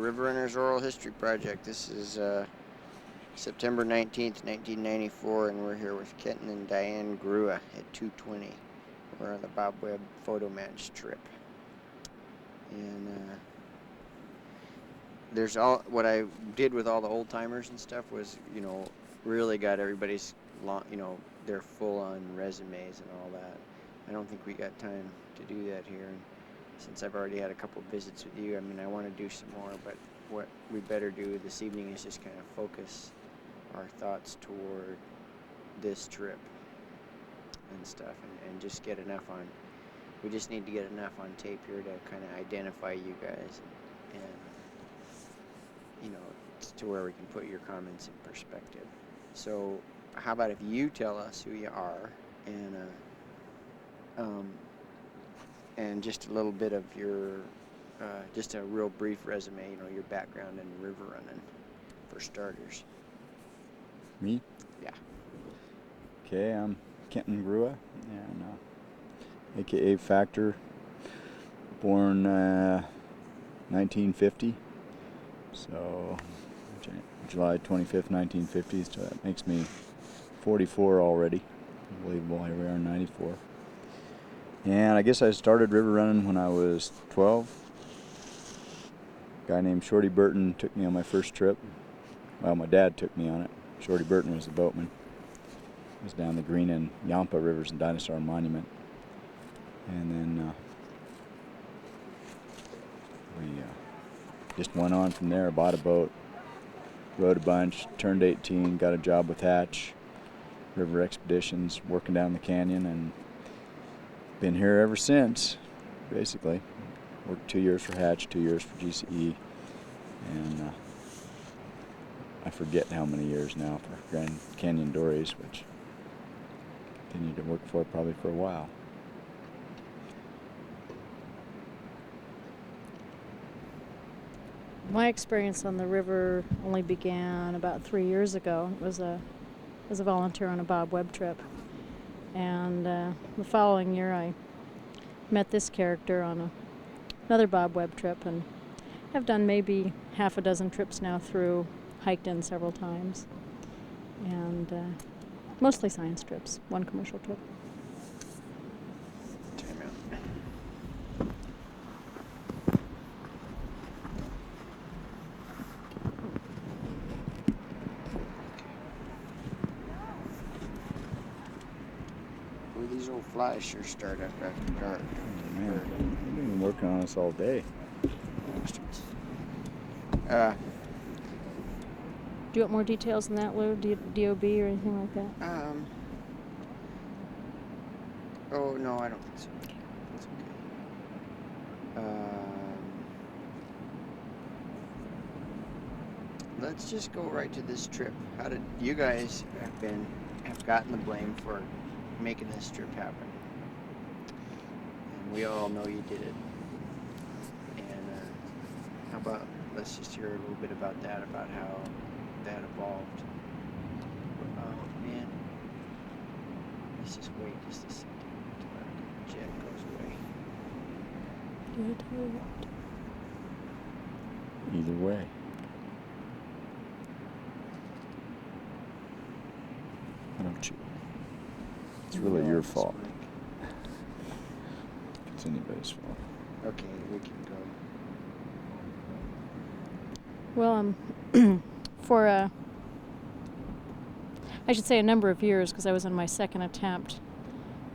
River Runners Oral History Project. This is September 19th, 1994, and we're here with Kenton and Diane Grua at 220. We're on the Bob Webb Photo Match trip. And there's all, what I did with all the old timers and stuff was, you know, really got everybody's, you know, their full-on resumes and all that. I don't think we got time to do that here. And since I've already had a couple visits with you, I mean, I want to do some more, but what we better do this evening is just kind of focus our thoughts toward this trip and stuff, and just get enough on, we just need to get enough on tape here to kind of identify you guys and you know, to where we can put your comments in perspective. So how about if you tell us who you are and just a little bit of your, just a real brief resume, you know, your background in river running for starters. Me? Yeah. Okay, I'm Kenton Grua, and AKA Factor, born 1950, so July 25th, 1950, so that makes me 44 already. Unbelievable, here we are in 94. And I guess I started river running when I was 12. A guy named Shorty Burton took me on my first trip. Well, my dad took me on it. Shorty Burton was the boatman. It was down the Green and Yampa Rivers and Dinosaur Monument. And then we just went on from there, bought a boat, rode a bunch, turned 18, got a job with Hatch, River Expeditions, working down the canyon, and been here ever since, basically. Worked 2 years for Hatch, 2 years for GCE, and I forget how many years now for Grand Canyon Dories, which I continue to work for probably for a while. My experience on the river only began about 3 years ago. It was as a volunteer on a Bob Webb trip. And the following year I met this character on another Bob Webb trip, and I've done maybe half a dozen trips now through, hiked in several times, and mostly science trips, one commercial trip. These old flies sure start up after dark. Man, they've been working on us all day. Do you want more details than that, Lou? DOB or anything like that? Oh, no, I don't think so. That's okay. Let's just go right to this trip. How did you guys have gotten the blame for making this trip happen? And we all know you did it. And how about, let's just hear a little bit about that, about how that evolved. Oh man, let's just wait just a second until our jet goes away. Either way. Why don't you? It's really your fault. It's anybody's fault. Okay, we can go. Well, for I should say a number of years, because I was on my second attempt,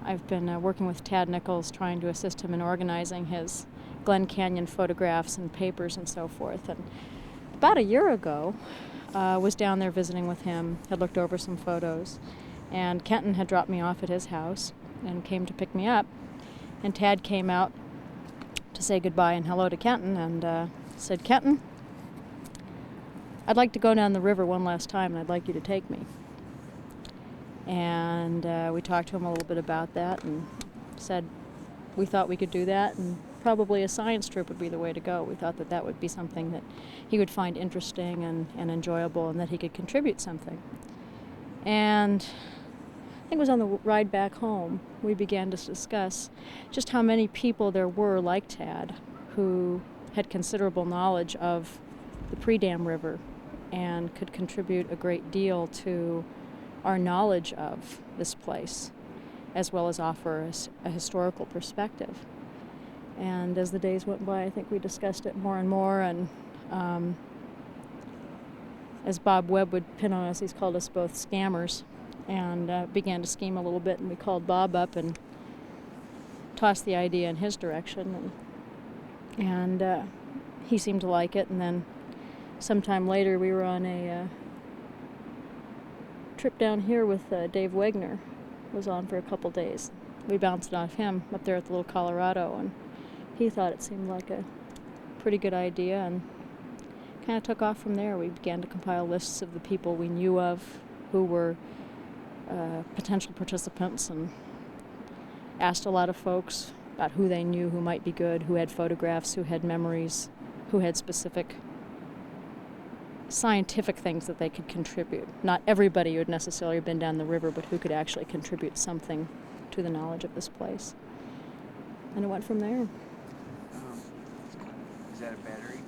I've been working with Tad Nichols, trying to assist him in organizing his Glen Canyon photographs and papers and so forth. And about a year ago, was down there visiting with him, had looked over some photos, and Kenton had dropped me off at his house and came to pick me up. And Tad came out to say goodbye and hello to Kenton and said, "Kenton, I'd like to go down the river one last time, and I'd like you to take me." And we talked to him a little bit about that and said we thought we could do that, and probably a science trip would be the way to go. We thought that that would be something that he would find interesting and enjoyable, and that he could contribute something. And I think it was on the ride back home, we began to discuss just how many people there were like Tad who had considerable knowledge of the pre-dam river and could contribute a great deal to our knowledge of this place, as well as offer us a historical perspective. And as the days went by, I think we discussed it more and more, and as Bob Webb would pin on us, he's called us both scammers, and began to scheme a little bit, and we called Bob up and tossed the idea in his direction, and he seemed to like it. And then sometime later we were on a trip down here with Dave Wegner, was on for a couple days. We bounced it off him up there at the Little Colorado, and he thought it seemed like a pretty good idea, and kind of took off from there. We began to compile lists of the people we knew of who were potential participants, and asked a lot of folks about who they knew who might be good, who had photographs, who had memories, who had specific scientific things that they could contribute. Not everybody who had necessarily been down the river, but who could actually contribute something to the knowledge of this place. And it went from there. Is that a battery?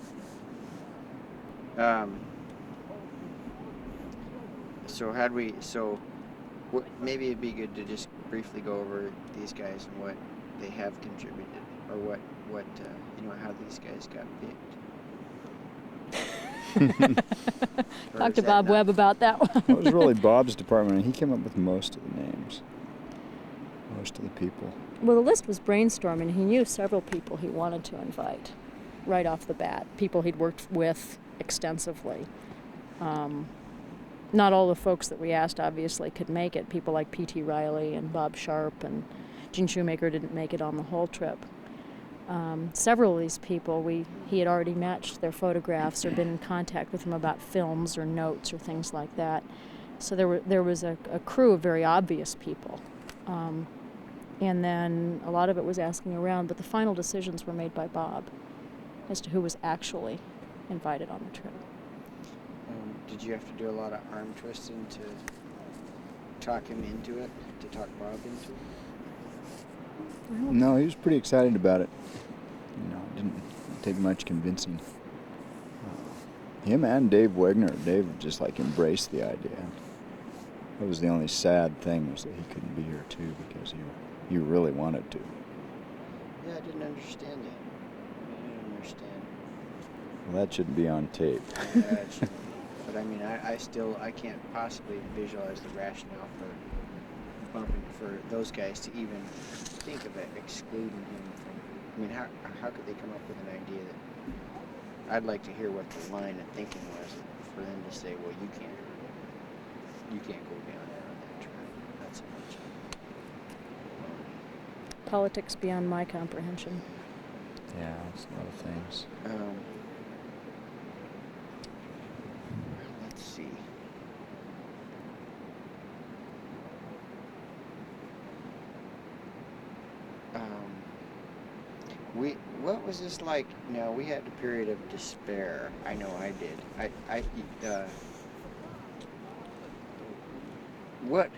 Maybe it'd be good to just briefly go over these guys and what they have contributed, or what how these guys got picked. Talk to Bob Webb about that one. It was really Bob's department, and he came up with most of the names, most of the people. Well, the list was brainstorming. He knew several people he wanted to invite right off the bat, people he'd worked with extensively. Not all the folks that we asked obviously could make it. People like P.T. Riley and Bob Sharp and Gene Shoemaker didn't make it on the whole trip. Several of these people, he had already matched their photographs or been in contact with them about films or notes or things like that. So there was a crew of very obvious people. And then a lot of it was asking around, but the final decisions were made by Bob as to who was actually invited on the trip. Did you have to do a lot of arm twisting to talk him into it, to talk Bob into it? No, he was pretty excited about it. It didn't take much convincing. Him and Dave Wegner, Dave just embraced the idea. That was the only sad thing, was that he couldn't be here too, because he really wanted to. Yeah, I didn't understand that. I didn't understand. Well, that shouldn't be on tape. Yeah, it shouldn't. But I mean, I can't possibly visualize the rationale for those guys to even think of it, excluding him from. I mean, how could they come up with an idea that? I'd like to hear what the line of thinking was for them to say, well, you can't go beyond that on that track. Not so much. Politics beyond my comprehension. Yeah, it's a lot of things. Let's see. What was this like? Now, we had a period of despair. I know I did. What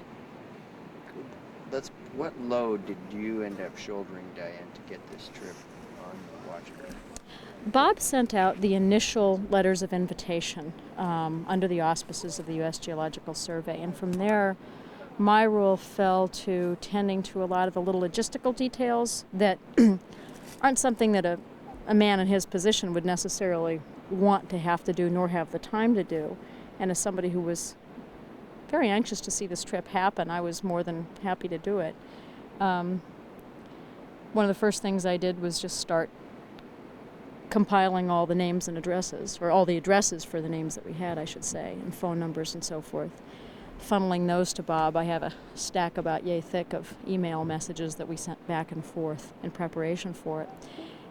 load did you end up shouldering, Diane, to get this trip on the Watchcraft? Bob sent out the initial letters of invitation under the auspices of the U.S. Geological Survey, and from there my role fell to tending to a lot of the little logistical details that aren't something that a man in his position would necessarily want to have to do nor have the time to do. And as somebody who was very anxious to see this trip happen, I was more than happy to do it. One of the first things I did was just start compiling all the names and addresses, or all the addresses for the names that we had, I should say, and phone numbers and so forth. Funneling those to Bob. I have a stack about yay thick of email messages that we sent back and forth in preparation for it.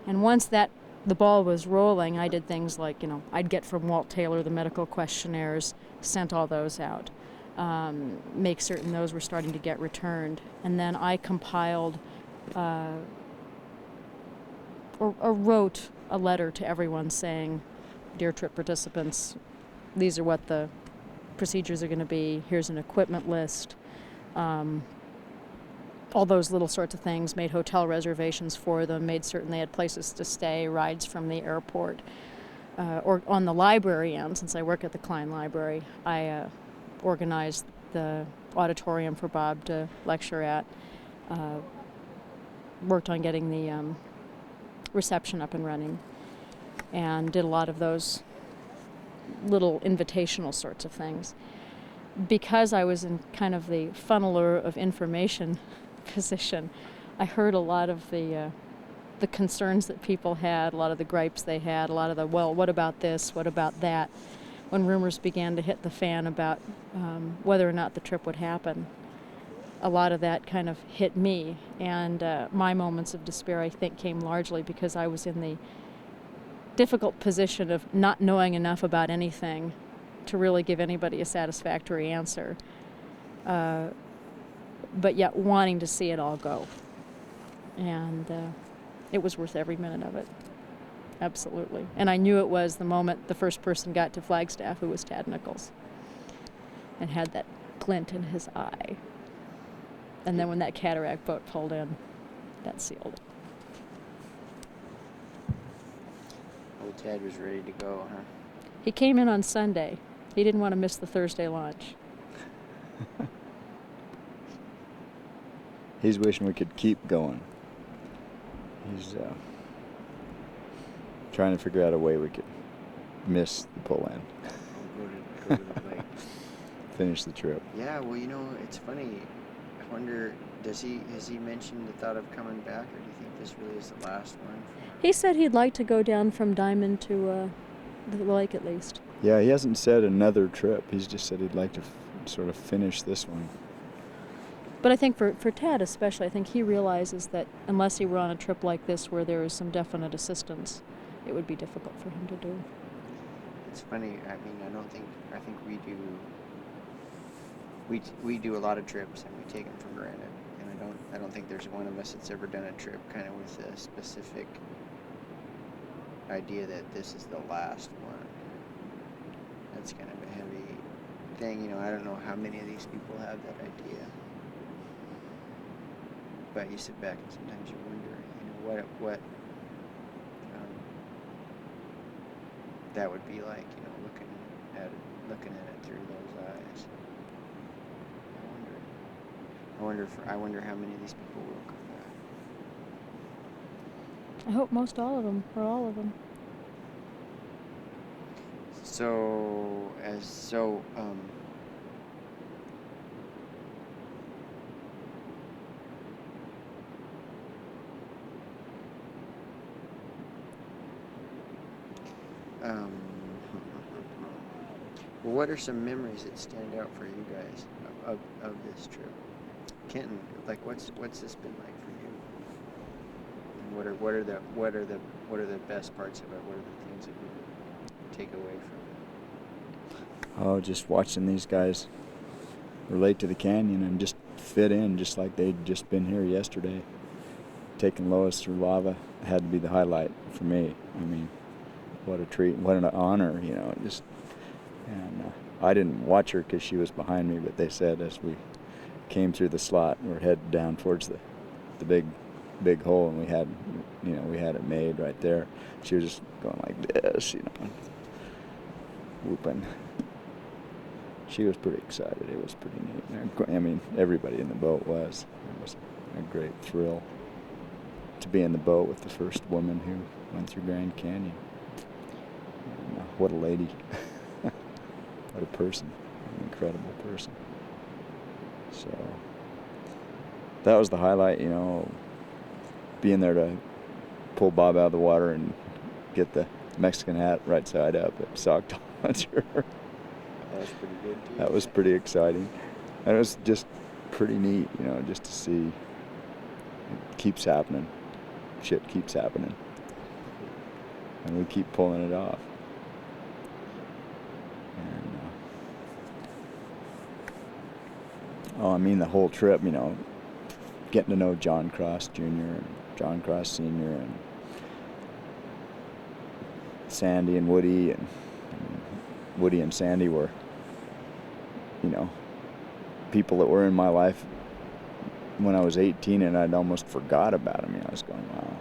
And once the ball was rolling, I did things like, I'd get from Walt Taylor the medical questionnaires, sent all those out, make certain those were starting to get returned. And then I compiled or wrote a letter to everyone saying, dear trip participants, these are what the procedures are going to be. Here's an equipment list. All those little sorts of things. Made hotel reservations for them. Made certain they had places to stay. Rides from the airport. or on the library end, since I work at the Klein Library, I organized the auditorium for Bob to lecture at, worked on getting the reception up and running, and did a lot of those little invitational sorts of things. Because I was in kind of the funneler of information position, I heard a lot of the concerns that people had, a lot of the gripes they had, a lot of the, well, what about this, what about that, when rumors began to hit the fan about whether or not the trip would happen. A lot of that kind of hit me, and my moments of despair, I think, came largely because I was in the difficult position of not knowing enough about anything to really give anybody a satisfactory answer, but yet wanting to see it all go. And it was worth every minute of it. Absolutely. And I knew it was the moment the first person got to Flagstaff, who was Tad Nichols, and had that glint in his eye. And then when that cataract boat pulled in, that sealed it. Old Ted was ready to go, huh? He came in on Sunday. He didn't want to miss the Thursday lunch. He's wishing we could keep going. He's trying to figure out a way we could miss the pull end. Go to the lake. Finish the trip. Yeah, well, it's funny. I wonder, has he mentioned the thought of coming back, or do you think this really is the last one? He said he'd like to go down from Diamond to the lake at least. Yeah, he hasn't said another trip. He's just said he'd like to sort of finish this one. But I think for Tad especially, I think he realizes that unless he were on a trip like this where there is some definite assistance, it would be difficult for him to do. It's funny. I mean, I think we do a lot of trips and we take them for granted. And I don't think there's one of us that's ever done a trip kind of with a specific idea that this is the last one. That's kind of a heavy thing. I don't know how many of these people have that idea. But you sit back and sometimes you wonder, what that would be like, looking at it through those eyes. I wonder how many of these people will come back. I hope most all of them, or all of them. Well, what are some memories that stand out for you guys of this trip? Kenton, like what's this been like for you? And what are the best parts of it? What are the things that you take away from it? Oh, just watching these guys relate to the canyon and just fit in just like they'd just been here yesterday. Taking Lois through lava had to be the highlight for me. I mean, what a treat, what an honor, just. And I didn't watch her because she was behind me, but they said as we came through the slot, we're headed down towards the big hole, and we had it made right there. She was just going like this, whooping. She was pretty excited. It was pretty neat. I mean, everybody in the boat was. It was a great thrill to be in the boat with the first woman who went through Grand Canyon. And, what a lady. What a person. An incredible person. So that was the highlight, being there to pull Bob out of the water and get the Mexican hat right side up at socked on her. That was pretty good too. That was pretty exciting. And it was just pretty neat, just to see it keeps happening. Shit keeps happening. And we keep pulling it off. And, the whole trip, getting to know John Cross Jr. and John Cross Sr. and Sandy and Woody, and Woody and Sandy were, people that were in my life when I was 18, and I'd almost forgot about them. I was going, wow,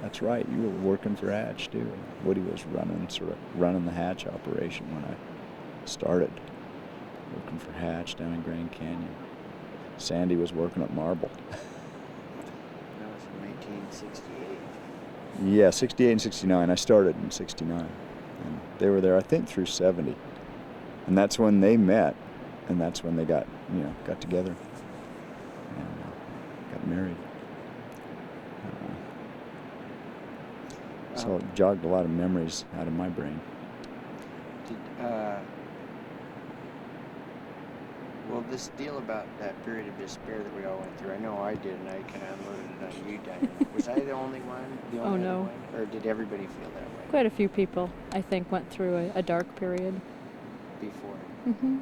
That's right. You were working for Hatch too. Woody was running the Hatch operation when I started working for Hatch down in Grand Canyon. Sandy was working at Marble. That was in 1968. Yeah, 68 and 69. I started in 69. And they were there, I think, through 70. And that's when they met, and that's when they got together and got married. So it jogged a lot of memories out of my brain. Well, this deal about that period of despair that we all went through, I know I did, and I kind of unloaded it on you, Diane. Was I the only one? The only no. other one? Or did everybody feel that way? Quite a few people, I think, went through a dark period. Before? Mm-hmm.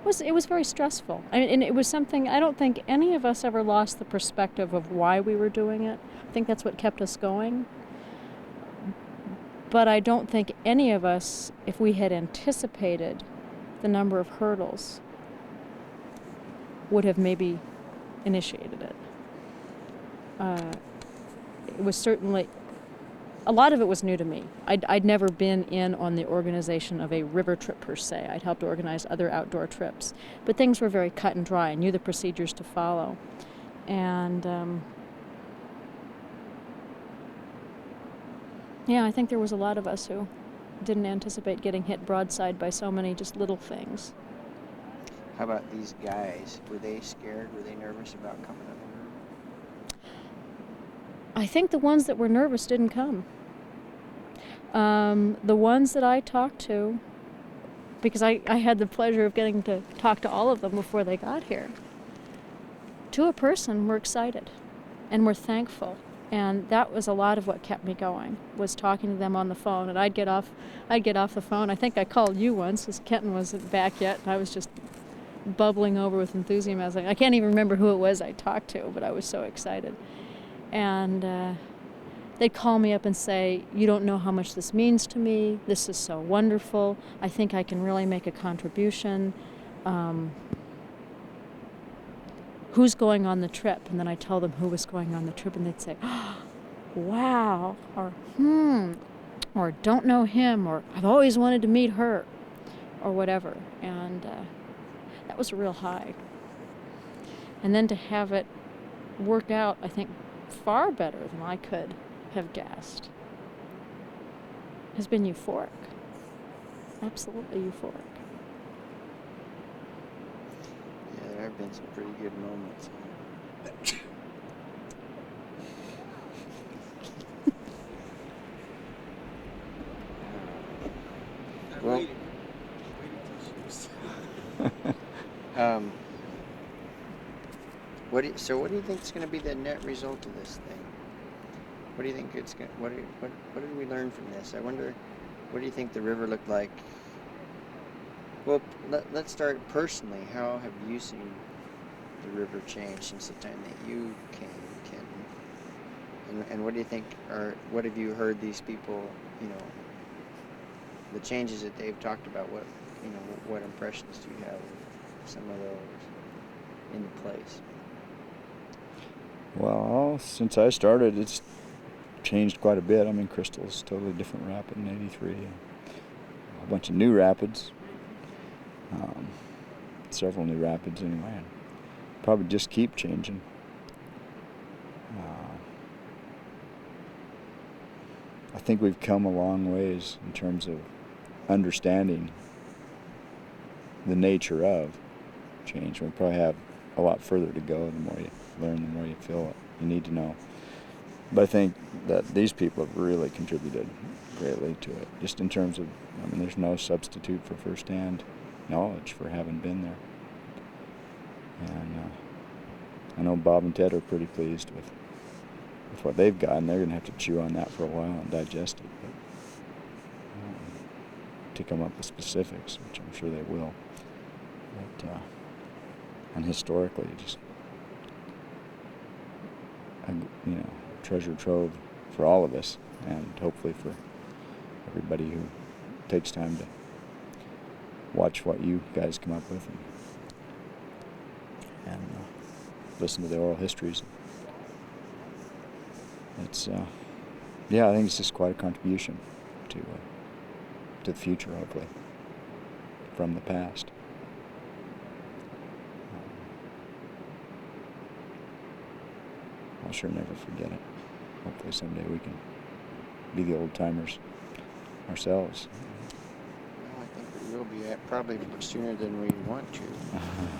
It was very stressful. And it was something, I don't think any of us ever lost the perspective of why we were doing it. I think that's what kept us going. But I don't think any of us, if we had anticipated the number of hurdles, would have maybe initiated it. It was certainly, a lot of it was new to me. I'd never been in on the organization of a river trip per se. I'd helped organize other outdoor trips. But things were very cut and dry. I knew the procedures to follow. And yeah, I think there was a lot of us who didn't anticipate getting hit broadside by so many just little things. How about these guys? Were they scared? Were they nervous about coming up on the river? I think the ones that were nervous didn't come. The ones that I talked to, because I had the pleasure of getting to talk to all of them before they got here, to a person were excited and were thankful. And that was a lot of what kept me going, was talking to them on the phone. And I'd get off the phone. I think I called you once, because Kenton wasn't back yet, and I was just bubbling over with enthusiasm. I can't even remember who it was I talked to, but I was so excited. And they'd call me up and say, "You don't know how much this means to me. This is so wonderful. I think I can really make a contribution. Who's going on the trip?" And then I tell them who was going on the trip, and they'd say, "Oh, wow," or or "Don't know him," or "I've always wanted to meet her," or whatever. And that was a real high. And then to have it work out, I think, far better than I could have guessed, has been euphoric. Absolutely euphoric. Yeah, there have been some pretty good moments. Well, what do you think is going to be the net result of this thing? What do you think it's going? What did we learn from this? I wonder. What do you think the river looked like? Well, let's start personally. How have you seen the river change since the time that you came, Kenton? And what do you think? Or what have you heard these people? The changes that they've talked about. What impressions do you have of some of those in place? Well, since I started, it's changed quite a bit. I mean, Crystal's a totally different rapid in '83. A bunch of new rapids. Several new rapids anyway. And probably just keep changing. I think we've come a long ways in terms of understanding the nature of change. We probably have a lot further to go. The more you learn, the more you feel it. You need to know. But I think that these people have really contributed greatly to it, just in terms of, there's no substitute for firsthand knowledge for having been there. And I know Bob and Ted are pretty pleased with what they've gotten. They're going to have to chew on that for a while and digest it. But to come up with specifics, which I'm sure they will. But, and historically, just, treasure trove for all of us, and hopefully for everybody who takes time to watch what you guys come up with and listen to the oral histories. It's yeah, I think it's just quite a contribution to the future, hopefully, from the past. I'll sure never forget it. Hopefully someday we can be the old timers ourselves. Well, I think we will be probably sooner than we want to.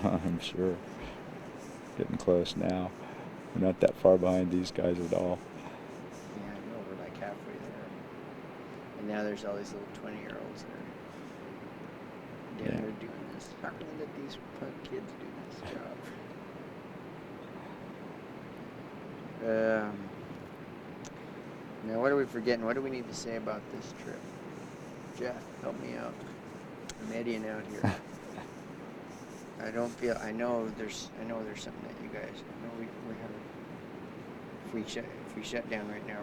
I'm sure. Getting close now. We're not that far behind these guys at all. Yeah, I know, we're like halfway there. And now there's all these little 20-year-olds that are down there doing this. How can we let these punk kids do this job? Now, what are we forgetting? What do we need to say about this trip? Jeff, help me out. I'm eddying out here. I know there's something that you guys, we're having, if we shut down right now,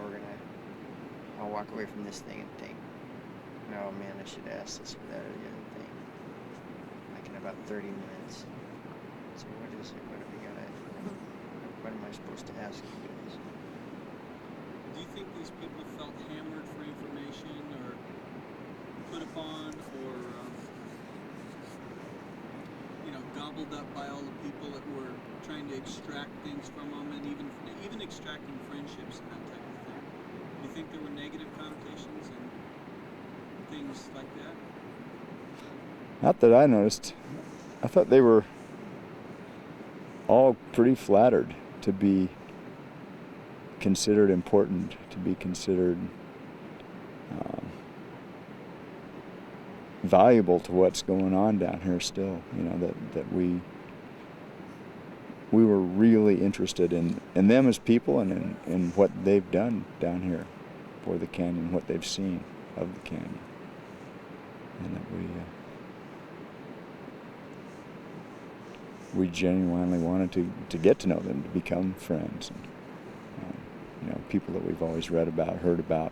I'll walk away from this thing and think, oh man, I should ask this or that or the other thing. Like in about 30 minutes. So what is it? What have we got? What am I supposed to ask you guys? Do you think these people felt hammered for information or put upon or, gobbled up by all the people that were trying to extract things from them and even extracting friendships and that type of thing? Do you think there were negative connotations and things like that? Not that I noticed. I thought they were all pretty flattered to be considered important, to be considered valuable to what's going on down here still. That we were really interested in them as people and in what they've done down here for the canyon, what they've seen of the canyon. And that we genuinely wanted to get to know them, to become friends. And, people that we've always read about, heard about,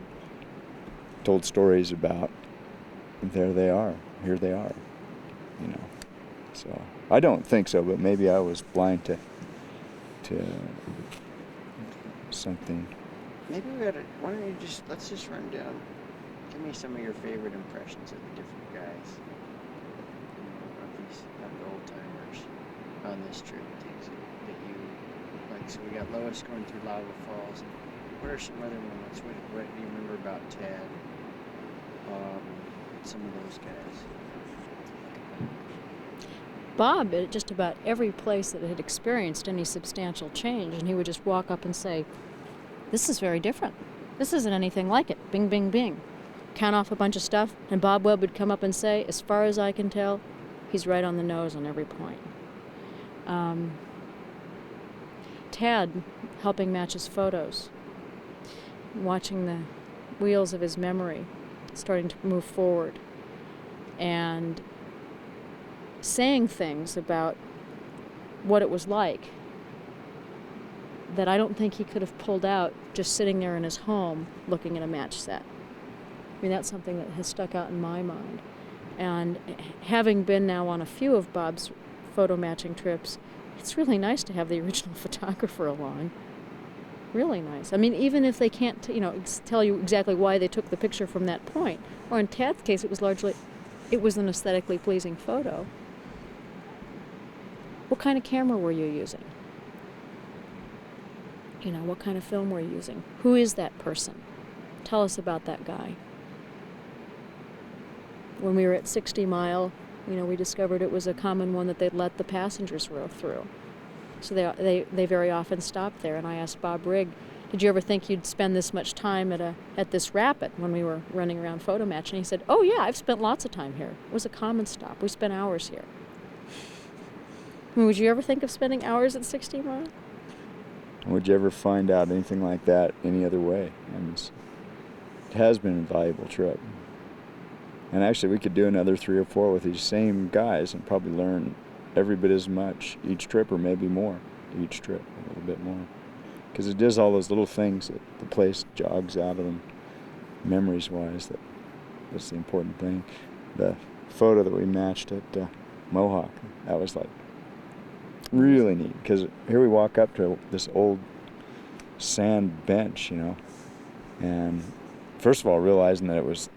told stories about. There they are. Here they are. So I don't think so, but maybe I was blind to something. Maybe why don't you let's just run down. Give me some of your favorite impressions of the different guys, of the old timers on this trip. Things that you like. So we got Lois going through Lava Falls. What are some other moments? What do you remember about Tad? Some of those guys. Bob at just about every place that had experienced any substantial change, and he would just walk up and say, "This is very different. This isn't anything like it." Bing, bing, bing. Count off a bunch of stuff, and Bob Webb would come up and say, "As far as I can tell, he's right on the nose on every point." Tad helping match his photos, watching the wheels of his memory starting to move forward, and saying things about what it was like that I don't think he could have pulled out just sitting there in his home looking at a match set. I mean, that's something that has stuck out in my mind. And having been now on a few of Bob's photo matching trips, it's really nice to have the original photographer along. Really nice. I mean, even if they can't, tell you exactly why they took the picture from that point. Or in Tad's case, it was an aesthetically pleasing photo. What kind of camera were you using? What kind of film were you using? Who is that person? Tell us about that guy. When we were at 60 Mile, we discovered it was a common one that they'd let the passengers row through. So they very often stopped there, and I asked Bob Rigg, "Did you ever think you'd spend this much time at this rapid when we were running around photo match?" And he said, "Oh yeah, I've spent lots of time here. It was a common stop. We spent hours here." I mean, would you ever think of spending hours at 60 Mile? Would you ever find out anything like that any other way? It has been a valuable trip. And actually, we could do another 3 or 4 with these same guys and probably learn every bit as much each trip, or maybe more each trip, a little bit more. Because it does all those little things that the place jogs out of them, memories-wise. That's the important thing. The photo that we matched at Mohawk, that was like really neat. Because here we walk up to this old sand bench, And first of all, realizing that it was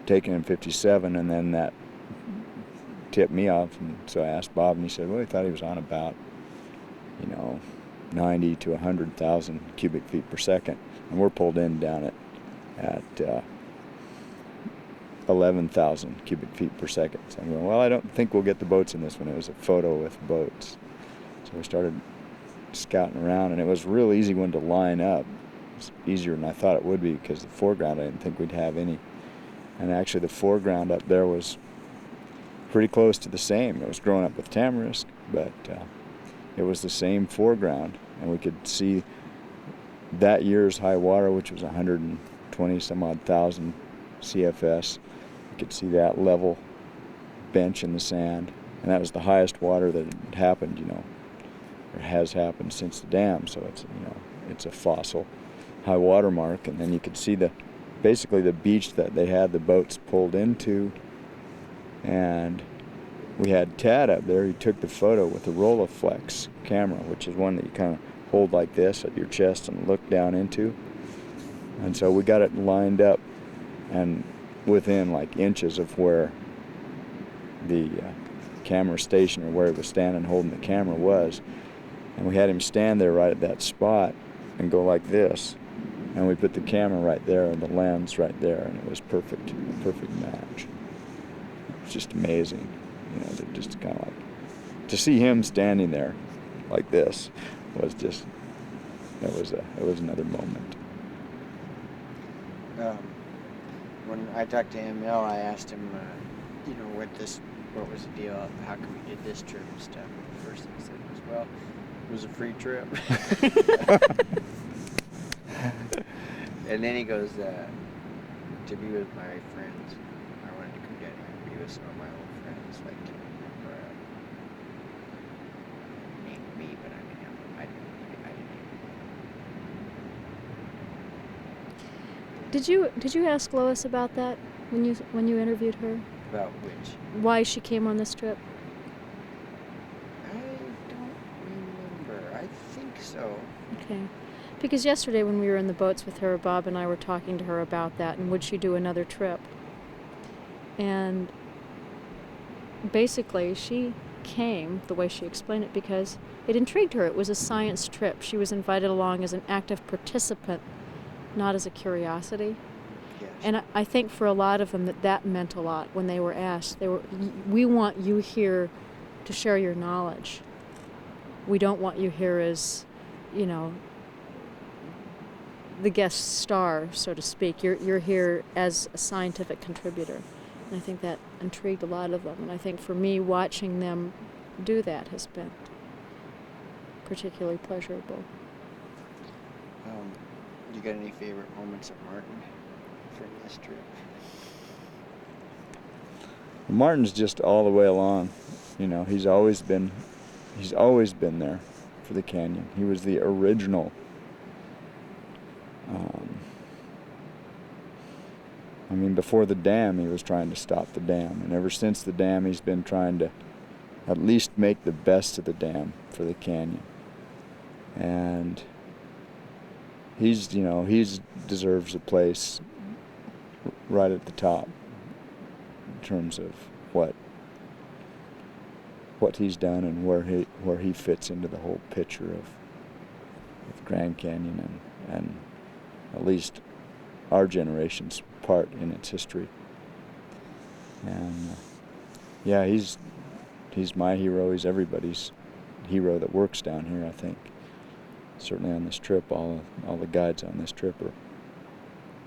taken in 57, and then that tipped me off. And so I asked Bob, and he said, well, he thought he was on about, 90 to 100,000 cubic feet per second. And we're pulled in down at 11,000 cubic feet per second. So I'm going, well, I don't think we'll get the boats in this one. It was a photo with boats. So we started scouting around, and it was a real easy one to line up. It was easier than I thought it would be, because the foreground, I didn't think we'd have any. And actually the foreground up there was pretty close to the same. It was growing up with tamarisk, but it was the same foreground, and we could see that year's high water, which was 120 some odd thousand CFS. You could see that level bench in the sand, and that was the highest water that had happened, or has happened since the dam. So it's, it's a fossil high water mark. And then you could see basically the beach that they had the boats pulled into. And we had Tad up there. He took the photo with the Rolleiflex camera, which is one that you kind of hold like this at your chest and look down into. And so we got it lined up and within like inches of where the camera station, or where he was standing holding the camera, was. And we had him stand there right at that spot and go like this. And we put the camera right there and the lens right there, and it was perfect match. It was just amazing, just kind of like, to see him standing there like this was just, it was another moment. When I talked to ML, I asked him, what was the deal? How come we did this trip and stuff? And the first thing he said was, well, it was a free trip. And then he goes, to be with my friends. I wanted to come down here and be with some of my old friends, like named me, but I didn't Did you ask Lois about that when you interviewed her? About which? Why she came on this trip? I don't remember. I think so. Okay. Because yesterday when we were in the boats with her, Bob and I were talking to her about that, and would she do another trip? And basically she came, the way she explained it, because it intrigued her. It was a science trip. She was invited along as an active participant, not as a curiosity. Yes. And I think for a lot of them that meant a lot when they were asked. We want you here to share your knowledge. We don't want you here as, the guest star, so to speak. You're here as a scientific contributor. And I think that intrigued a lot of them. And I think for me, watching them do that has been particularly pleasurable. You got any favorite moments of Martin from this trip? Martin's just all the way along. He's always been there for the canyon. He was the original. Before the dam, he was trying to stop the dam, and ever since the dam, he's been trying to at least make the best of the dam for the canyon. And he's deserves a place right at the top in terms of what he's done and where he fits into the whole picture of Grand Canyon and at least our generation's part in its history. And he's my hero. He's everybody's hero that works down here, I think. Certainly on this trip, all the guides on this trip are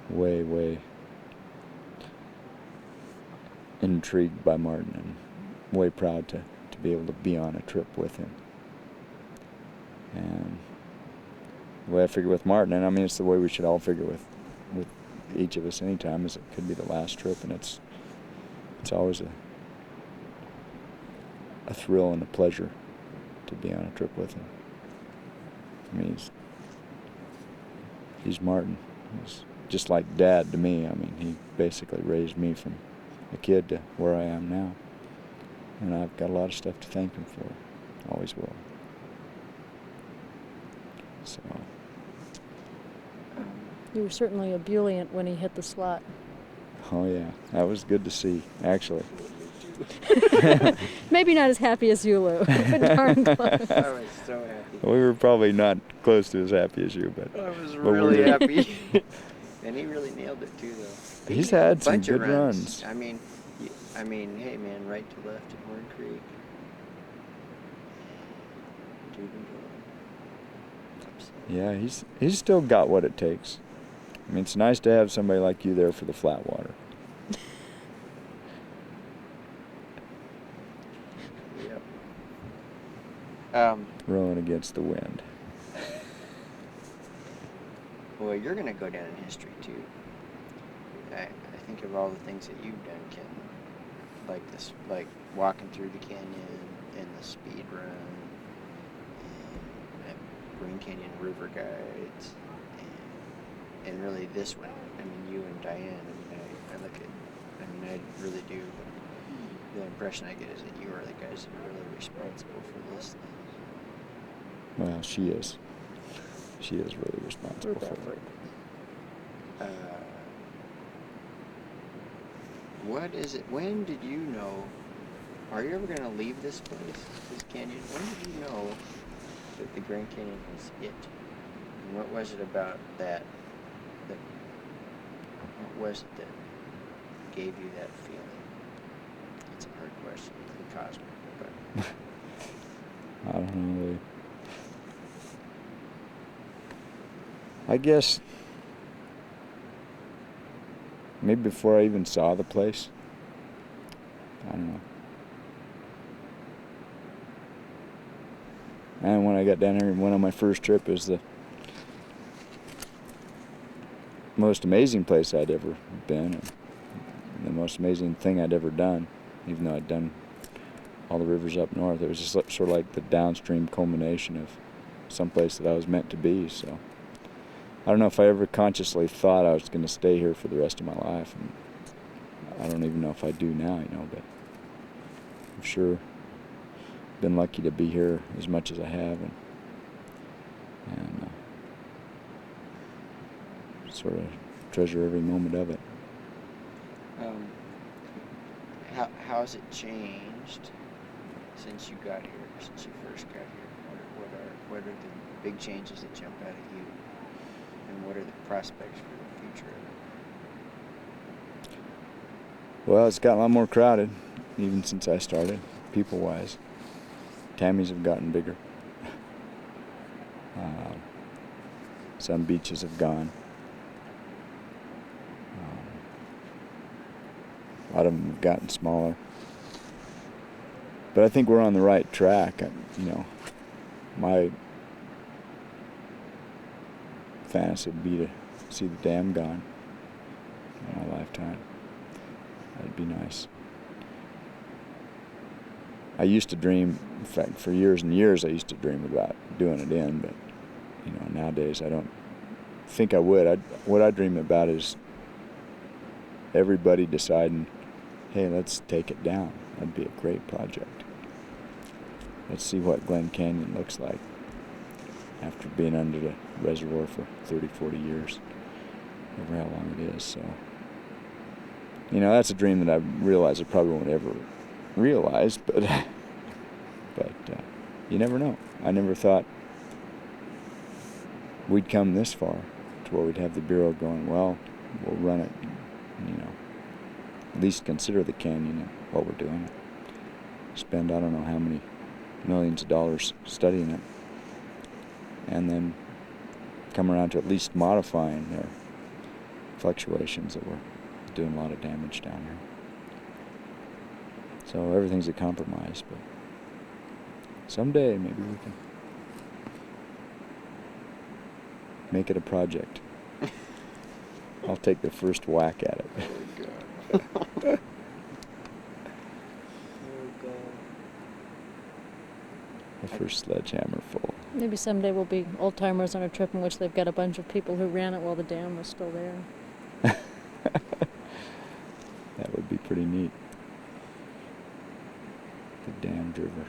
way intrigued by Martin and way proud to be able to be on a trip with him. And the way I figure with Martin, and it's the way we should all figure with each of us anytime, is it could be the last trip, and it's always a thrill and a pleasure to be on a trip with him. He's Martin. He's just like Dad to me. He basically raised me from a kid to where I am now. And I've got a lot of stuff to thank him for. Always will. So. You were certainly ebullient when he hit the slot. Oh yeah, that was good to see, actually. Maybe not as happy as you, Lou, but darn close. I was so happy. We were probably not close to as happy as you, but I was we really were. happy. And he really nailed it too, though. He's He had some bunch of good runs. I mean, hey man, right to left at Horn Creek. Dude and Joel. Yeah, he's still got what it takes. I mean, it's nice to have somebody like you there for the flat water. Yep. Rowing against the wind. Well, you're gonna go down in history too. I think of all the things that you've done, Ken. Like this, like walking through the canyon and the speed run, and Green Canyon River Guides, and really this one. I mean, you and Diane. I mean, I look at. I mean, I really do. The impression I get is that you are the guys that are really responsible for this thing. Well, she is. She is really responsible for it. What is it? When did you know? Are you ever going to leave this place, this canyon? When did you know that the Grand Canyon was it? And what was it about that? What was it that gave you that feeling? It's a hard question. It's cosmic, but I don't know. Really. I guess maybe before I even saw the place. I don't know. And when I got down here, went on my first trip, is the most amazing place I'd ever been, and the most amazing thing I'd ever done, even though I'd done all the rivers up north. It was just sort of like the downstream culmination of someplace that I was meant to be, so. I don't know if I ever consciously thought I was going to stay here for the rest of my life, and I don't even know if I do now, but I'm sure been lucky to be here as much as I have, and sort of treasure every moment of it. How's it changed since you got here, since you first got here? What are the big changes that jump out at you? And what are the prospects for the future of it? Well, it's gotten a lot more crowded, even since I started, people-wise. Tammys have gotten bigger. Some beaches have gone. A lot of them have gotten smaller. But I think we're on the right track. My fantasy would be to see the dam gone in my lifetime. That'd be nice. I used to dream, in fact, for years and years I used to dream about doing it in, but nowadays I don't think I would. What I dream about is everybody deciding, hey, let's take it down. That'd be a great project. Let's see what Glen Canyon looks like after being under the reservoir for 30, 40 years, over how long it is. So, that's a dream that I realize I probably won't ever realize, but you never know. I never thought we'd come this far to where we'd have the Bureau going, well, we'll run it, at least consider the canyon and what we're doing. Spend I don't know how many millions of dollars studying it, and then come around to at least modifying their fluctuations that were doing a lot of damage down here. So everything's a compromise, but someday maybe we can make it a project. I'll take the first whack at it. Oh, God. The first sledgehammer full. Maybe someday we'll be old timers on a trip in which they've got a bunch of people who ran it while the dam was still there. That would be pretty neat. The damned river.